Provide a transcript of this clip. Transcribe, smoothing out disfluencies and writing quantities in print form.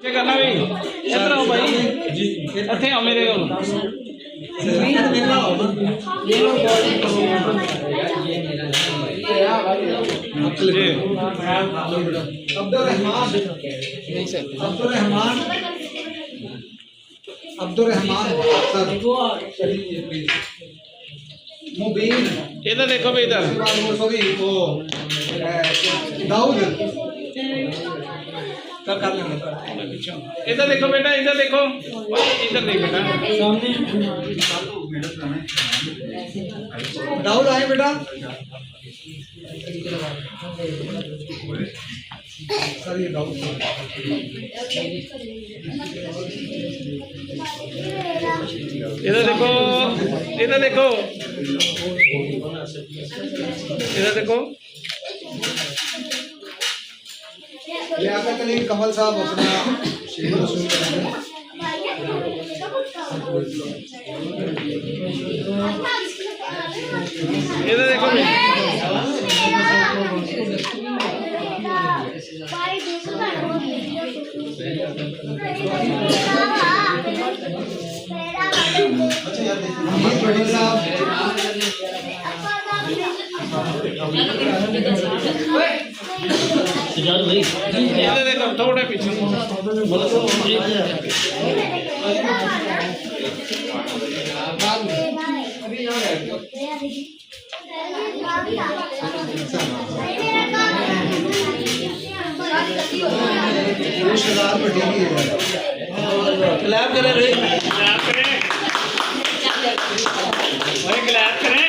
क्या करना भाई इधर आओ भाई इतने आओ मेरे को अब्दुल रहमान मुबीन इधर देखो भाई इधर वो दाऊद कर लेंगे इधर देखो बेटा इधर देखो इधर देख बेटा दाऊद आए बेटा सर ये दाऊद इधर देखो इधर देखो इधर देखो ये आपका कलीग कमल साहब अपना शेर रसूल करेंगे इधर देखो मोहम्मद पटेल साहब इधर देखो थोड़ा पीछे क्लैप करें भाई क्लैप करें भाई क्लैप करें